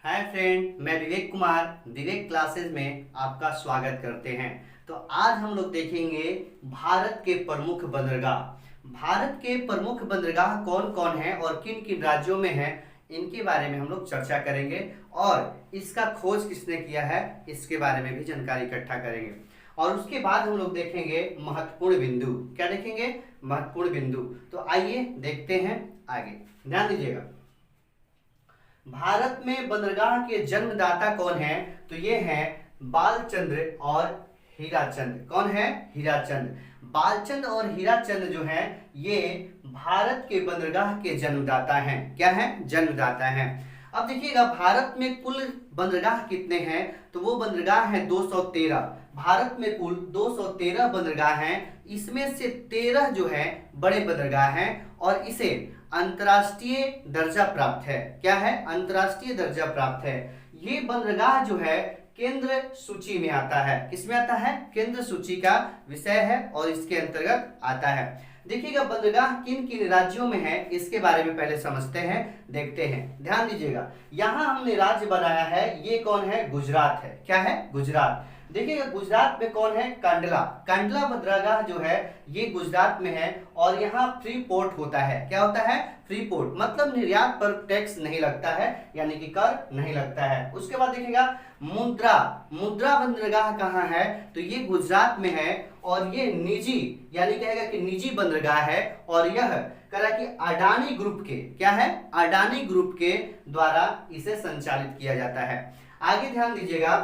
Hi friend, मैं विवेक कुमार विवेक classes में आपका स्वागत करते हैं। तो आज हम लोग देखेंगे भारत के प्रमुख बंदरगाह। भारत के प्रमुख बंदरगाह कौन कौन हैं और किन किन राज्यों में हैं, इनके बारे में हम लोग चर्चा करेंगे और इसका खोज किसने किया है इसके बारे में भी जानकारी इकट्ठा करेंगे। और उसके बाद हम लोग देखेंगे महत्वपूर्ण बिंदु। क्या देखेंगे? महत्वपूर्ण बिंदु। तो आइए देखते हैं आगे। ध्यान दीजिएगा, भारत में बंदरगाह के जन्मदाता कौन है? तो ये हैं बालचंद्र और हीराचंद। कौन है? हीराचंद। बालचंद और हीराचंद जो हैं ये भारत के बंदरगाह के जन्मदाता हैं। क्या है? जन्मदाता हैं। अब देखिएगा, भारत में कुल बंदरगाह कितने हैं? तो वो बंदरगाह है 213। भारत में कुल 213 बंदरगाह हैं। इसमें से 13 जो है बड़े बंदरगाह हैं और इसे अंतर्राष्ट्रीय दर्जा प्राप्त है। क्या है? अंतर्राष्ट्रीय दर्जा प्राप्त है। ये बंदरगाह जो है केंद्र सूची में आता है। किसमें आता है? केंद्र सूची का विषय है और इसके अंतर्गत आता है। देखिएगा, बंदरगाह किन किन राज्यों में है इसके बारे में पहले समझते हैं, देखते हैं। ध्यान दीजिएगा, यहां हमने राज्य बनाया है, ये कौन है? गुजरात है। क्या है? गुजरात। देखिएगा, गुजरात में कौन है? कांडला। कांडला बंदरगाह जो है ये गुजरात में है और यहाँ फ्री पोर्ट होता है। क्या होता है? फ्री पोर्ट, मतलब निर्यात पर टैक्स नहीं लगता है, यानी कि कर नहीं लगता है। उसके बाद देखिएगा, मुद्रा। मुद्रा बंदरगाह कहाँ है? तो ये गुजरात में है और ये निजी, यानी कहेगा कि निजी बंदरगाह है और यह करा कि अडानी ग्रुप के, क्या है? अडानी ग्रुप के द्वारा इसे संचालित किया जाता है। आगे ध्यान दीजिएगा,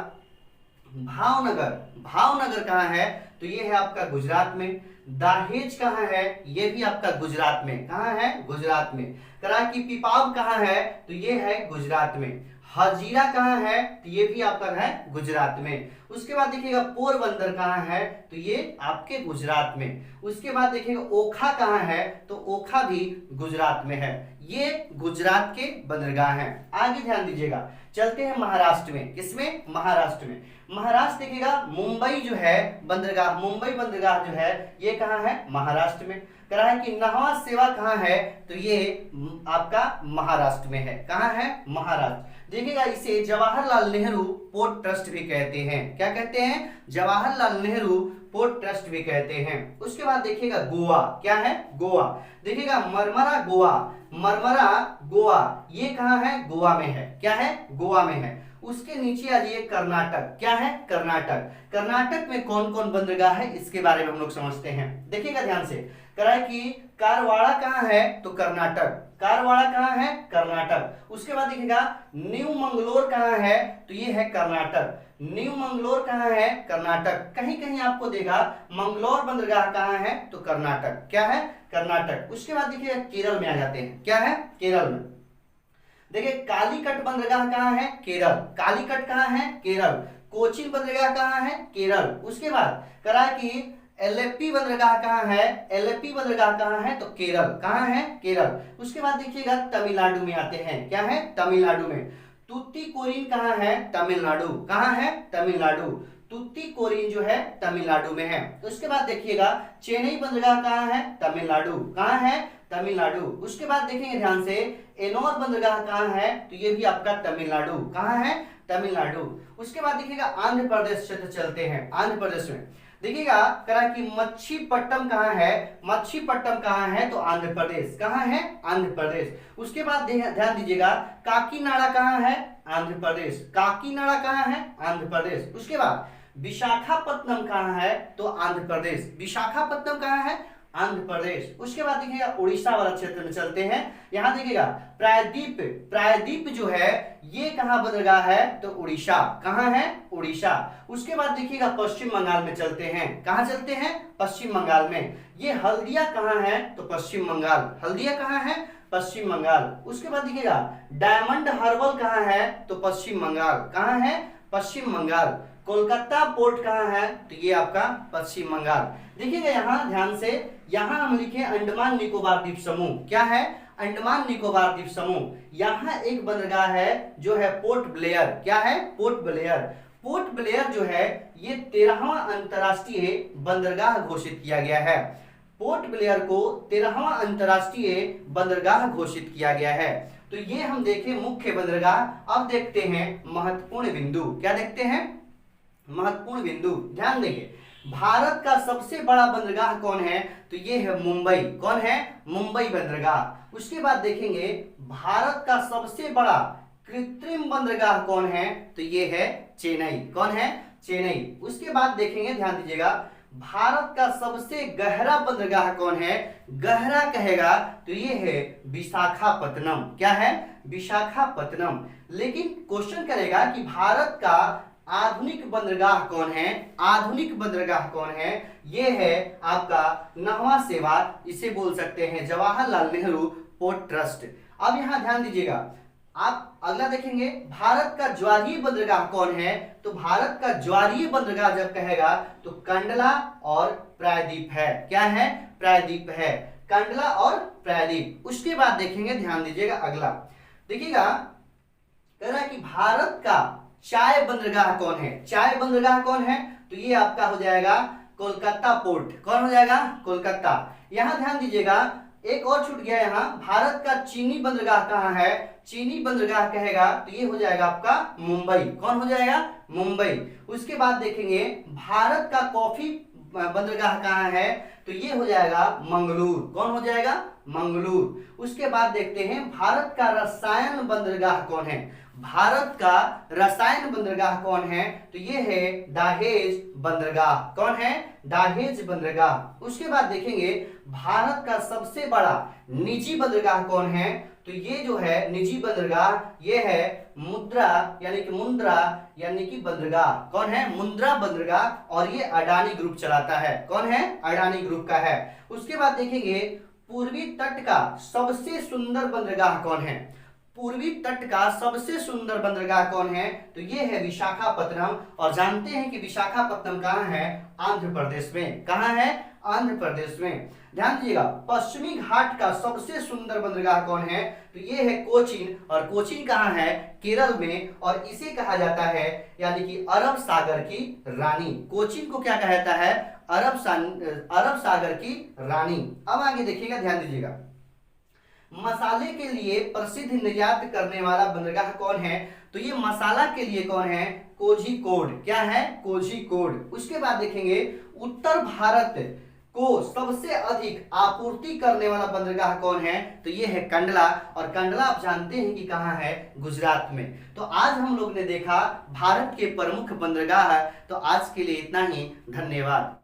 भावनगर। भावनगर कहाँ है? तो ये है आपका गुजरात में। दहेज कहाँ है? ये भी आपका गुजरात में। कहाँ है? गुजरात में। कराची पिपाव कहाँ है? तो ये है गुजरात में। हजीरा कहाँ है? तो ये भी आपका है गुजरात में। उसके बाद देखिएगा, पोरबंदर कहाँ है? तो ये आपके गुजरात में। उसके बाद देखिएगा, ओखा कहाँ है? तो ओखा भी गुजरात में है। ये गुजरात के बंदरगाह हैं। आगे ध्यान दीजिएगा, चलते हैं महाराष्ट्र में। किसमें? महाराष्ट्र में। महाराष्ट्र देखिएगा, मुंबई जो है बंदरगाह, मुंबई बंदरगाह जो है ये कहाँ है? महाराष्ट्र में। कह रहा है कि नहवा सेवा कहाँ है? तो ये आपका महाराष्ट्र में है। कहाँ है? महाराष्ट्र। देखिएगा, इसे जवाहरलाल नेहरू पोर्ट ट्रस्ट भी कहते हैं। क्या कहते हैं? जवाहरलाल नेहरू पोर्ट ट्रस्ट भी कहते हैं। उसके बाद देखिएगा, गोवा। क्या है? गोवा। देखिएगा, मरमरा गोवा। मरमरा गोवा ये कहाँ है? गोवा में है। क्या है? गोवा में है। उसके नीचे आ जाइए, कर्नाटक। क्या है? कर्नाटक। कर्नाटक में कौन कौन बंदरगाह है इसके बारे में हम लोग समझते हैं। देखिएगा ध्यान से, कराए कि कारवाड़ा कहाँ है? तो कर्नाटक। कारवाड़ा कहाँ है? कर्नाटक। उसके बाद देखिएगा, न्यू मंगलोर कहाँ है? तो ये है कर्नाटक। न्यू मंगलोर कहाँ है? कर्नाटक। कहीं कहीं आपको देगा मंगलोर बंदरगाह कहाँ है? तो कर्नाटक। क्या है? कर्नाटक। उसके बाद देखिएगा, केरल में आ जाते हैं। क्या है? केरल में। देखिए, कालीकट बंदरगाह कहाँ है? केरल। कालीकट कहाँ है? केरल। कोचीन बंदरगाह कहाँ है? केरल। उसके बाद करा कि एलेप्पी बंदरगाह कहाँ है? एलेप्पी बंदरगाह कहाँ है? तो केरल। कहाँ है? केरल। उसके बाद देखिएगा, तमिलनाडु में आते हैं। क्या है? तमिलनाडु में। तुतीकोरिन कहाँ है? तमिलनाडु। कहाँ है? तमिलनाडु। तुतीकोरिन जो है तमिलनाडु में है। उसके बाद देखिएगा, चेन्नई बंदरगाह कहाँ है? तमिलनाडु। कहाँ है? तमिलनाडु। उसके बाद देखेंगे ध्यान से, एनोर बंदरगाह कहाँ है? तो ये भी आपका तमिलनाडु। कहाँ है? तमिलनाडु। उसके बाद देखिएगा, आंध्र प्रदेश क्षेत्र चलते हैं। आंध्र प्रदेश में देखिएगा, करा कि मच्छीपट्टनम कहाँ है? मच्छीपट्टनम कहाँ है? तो आंध्र प्रदेश। कहाँ है? आंध्र प्रदेश। उसके बाद ध्यान दीजिएगा, काकीनाडा कहाँ है? आंध्र प्रदेश। काकीनाडा कहाँ है? आंध्र प्रदेश। उसके बाद विशाखापट्टनम कहाँ है? तो आंध्र प्रदेश। विशाखापट्टनम कहाँ है? आंध्र प्रदेश। उसके बाद देखिएगा, उड़ीसा वाला क्षेत्र में चलते हैं। यहां देखिएगा, प्रायद्वीप। प्रायद्वीप जो है ये कहां बंदरगाह है? तो उड़ीसा। कहां है? उड़ीसा। उसके बाद देखिएगा, पश्चिम बंगाल में चलते हैं। कहां चलते हैं? पश्चिम बंगाल में। ये हल्दिया कहां है? तो पश्चिम बंगाल। हल्दिया कहां है? पश्चिम बंगाल। उसके बाद देखिएगा, डायमंड हार्बर कहां है? तो पश्चिम बंगाल। कहां है? पश्चिम बंगाल। कोलकाता पोर्ट कहाँ है? तो ये आपका पश्चिम बंगाल। देखिएगा, यहाँ ध्यान से, यहाँ हम लिखे अंडमान निकोबार द्वीप समूह। क्या है? अंडमान निकोबार द्वीप समूह। यहाँ एक बंदरगाह है जो है पोर्ट ब्लेयर। क्या है? Port Blair. पोर्ट ब्लेयर जो है ये 13वां अंतर्राष्ट्रीय बंदरगाह घोषित किया गया है। पोर्ट ब्लेयर को 13वां अंतर्राष्ट्रीय बंदरगाह घोषित किया गया है। तो तो ये हम देखे मुख्य बंदरगाह। अब देखते हैं महत्वपूर्ण बिंदु। क्या देखते हैं? महत्वपूर्ण बिंदु। ध्यान देंगे, भारत का सबसे बड़ा बंदरगाह कौन है? तो ये है मुंबई। कौन है? मुंबई बंदरगाह। उसके बाद देखेंगे भारत का सबसे बड़ा कृत्रिम बंदरगाह कौन है? तो ये है चेन्नई। कौन है? चेन्नई। उसके बाद देखेंगे, ध्यान दीजिएगा, भारत का सबसे गहरा बंदरगाह कौन है? गहरा कहेगा तो ये है विशाखापत्तनम। क्या है? विशाखापत्तनम। लेकिन क्वेश्चन करेगा कि भारत का आधुनिक बंदरगाह कौन है? आधुनिक बंदरगाह कौन है? ये है आपका नहवा सेवा, इसे बोल सकते हैं जवाहरलाल नेहरू पोर्ट ट्रस्ट। अब यहां ध्यान दीजिएगा, आप अगला देखेंगे, भारत का ज्वारीय बंदरगाह कौन है? तो भारत का ज्वारीय बंदरगाह जब कहेगा तो कंडला और प्रायद्वीप है। क्या है? प्रायद्वीप है। कंडला और प्रायद्वीप। उसके बाद देखेंगे, ध्यान दीजिएगा, अगला देखिएगा, कह रहा है कि भारत का चाय बंदरगाह कौन है? चाय बंदरगाह कौन है? तो ये आपका हो जाएगा कोलकाता पोर्ट। कौन हो जाएगा? कोलकाता। यहां ध्यान दीजिएगा, एक और छूट गया यहां, भारत का चीनी बंदरगाह कहां है? चीनी बंदरगाह कहेगा तो ये हो जाएगा आपका मुंबई। कौन हो जाएगा? मुंबई। उसके बाद देखेंगे भारत का कॉफी बंदरगाह कहां है? तो ये हो जाएगा मंगलूर। कौन हो जाएगा? मंगलूर। उसके बाद देखते हैं भारत का रसायन बंदरगाह कौन है? भारत का रसायन बंदरगाह कौन है? तो ये है दाहेज बंदरगाह। कौन है? दाहेज बंदरगाह। उसके बाद देखेंगे भारत का सबसे बड़ा निजी बंदरगाह कौन है? तो ये जो है निजी बंदरगाह, ये है मुद्रा यानी कि बंदरगाह। कौन है? मुंद्रा बंदरगाह। और ये अडानी ग्रुप चलाता है। कौन है? अडानी ग्रुप का है। उसके बाद देखेंगे पूर्वी तट का सबसे सुंदर बंदरगाह कौन है? पूर्वी तट का सबसे सुंदर बंदरगाह कौन है? तो ये है विशाखापत्तनम। और जानते हैं कि विशाखापत्तनम कहां है? आंध्र प्रदेश में। कहां है? आंध्र प्रदेश में। ध्यान दीजिएगा, पश्चिमी घाट का सबसे सुंदर बंदरगाह कौन है? तो ये है कोचीन। और कोचीन कहां है? केरल में। और इसे कहा जाता है यानी कि अरब सागर की रानी। कोचीन को क्या कहा जाता है? अरब सागर की रानी। अब आगे देखिएगा, ध्यान दीजिएगा, मसाले के लिए प्रसिद्ध निर्यात करने वाला बंदरगाह कौन है? तो ये मसाला के लिए कौन है? कोझिकोड। क्या है? कोझिकोड। उसके बाद देखेंगे उत्तर भारत को सबसे अधिक आपूर्ति करने वाला बंदरगाह कौन है? तो ये है कंडला। और कंडला आप जानते हैं कि कहां है? गुजरात में। तो आज हम लोग ने देखा भारत के प्रमुख बंदरगाह। तो आज के लिए इतना ही। धन्यवाद।